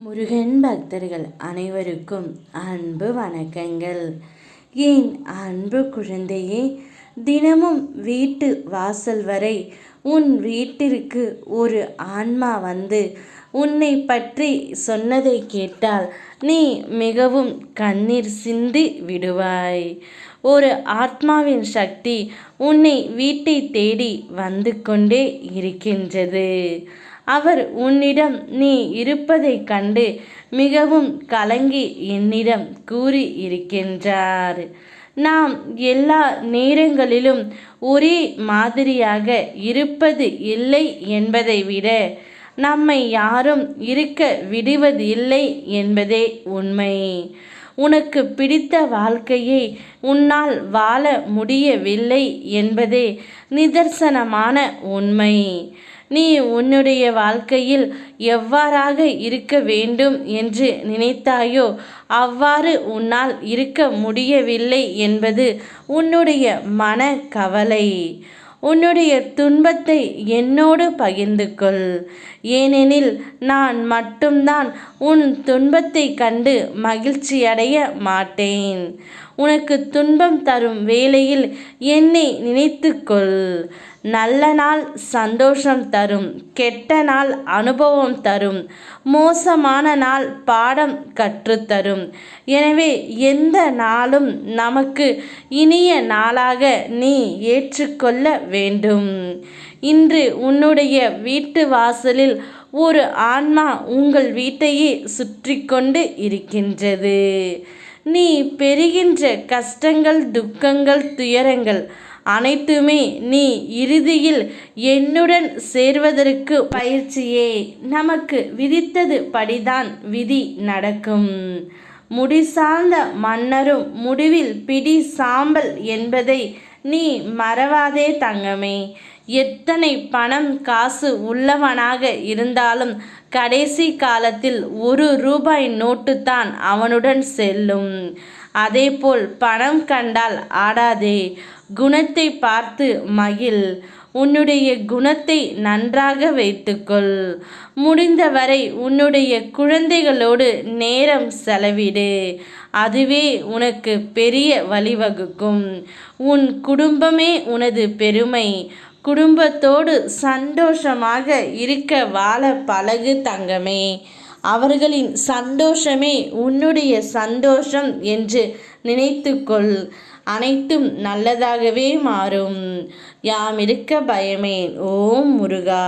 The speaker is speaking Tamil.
முருகன் பக்தர்கள் அனைவருக்கும் அன்பு வணக்கங்கள். என் அன்பு குழந்தையே, தினமும் வீட்டு வாசல் வரை உன் வீட்டிற்கு ஒரு ஆன்மா வந்து உன்னை பற்றி சொன்னதை கேட்டால் நீ மிகவும் கண்ணீர் சிந்தி விடுவாய். ஒரு ஆத்மாவின் சக்தி உன்னை வீட்டை தேடி வந்து கொண்டே இருக்கின்றது. அவர் உன்னிடம் நீ இருப்பதைக் கண்டு மிகவும் கலங்கி என்னிடம் கூறி இருக்கின்றார். நாம் எல்லா நேரங்களிலும் ஒரே மாதிரியாக இருப்பது இல்லை என்பதை விட நம்மை யாரும் இருக்க விடுவதில்லை என்பதே உண்மை. உனக்கு பிடித்த வாழ்க்கையை உன்னால் வாழ முடியவில்லை என்பதே நிதர்சனமான உண்மை. நீ உன்னுடைய வாழ்க்கையில் எவ்வாறாக இருக்க வேண்டும் என்று நினைத்தாயோ அவ்வாறு உன்னால் இருக்க முடியவில்லை என்பது உன்னுடைய மனக்கவலை. உன்னுடைய துன்பத்தை என்னோடு பகிர்ந்து கொள். ஏனெனில் நான் மட்டும்தான் உன் துன்பத்தை கண்டு மகிழ்ச்சியடைய மாட்டேன். உனக்கு துன்பம் தரும் வேளையில் என்னை நினைத்துக்கொள். நல்ல நாள் சந்தோஷம் தரும், கெட்ட நாள் அனுபவம் தரும், மோசமான நாள் பாடம் கற்றுத்தரும். எனவே எந்த நாளும் நமக்கு இனிய நாளாக நீ ஏற்றுக்கொள்ள வேண்டும். இன்று உன்னுடைய வீட்டு வாசலில் ஒரு ஆன்மா உங்கள் வீட்டையே சுற்றி கொண்டு இருக்கின்றது. நீ பெறுகின்ற கஷ்டங்கள், துக்கங்கள், துயரங்கள் அனைத்துமே நீ இறுதியில் என்னுடன் சேர்வதற்கு பயிற்சியே. நமக்கு விதித்தது படிதான் விதி நடக்கும். முடி சார்ந்த மன்னரும் முடிவில் பிடி சாம்பல் என்பதை நீ மறவாதே தங்கமே. எத்தனை பணம் காசு உள்ளவனாக இருந்தாலும் கடைசி காலத்தில் ₹1 நோட்டுத்தான் அவனுடன் செல்லும். அதேபோல் பணம் கண்டால் ஆடாதே, குணத்தை பார்த்து மகிழ். உன்னுடைய குணத்தை நன்றாக வைத்துக்கொள். முடிந்தவரை உன்னுடைய குழந்தைகளோடு நேரம் செலவிடு. அதுவே உனக்கு பெரிய வழிவகுக்கும். உன் குடும்பமே உனது பெருமை. குடும்பத்தோடு சந்தோஷமாக இருக்க வாழ பழகு தங்கமே. அவர்களின் சந்தோஷமே உன்னுடைய சந்தோஷம் என்று நினைத்துக்கொள். அனைத்தும் நல்லதாகவே மாறும். யாம் இருக்க பயமேன். ஓம் முருகா.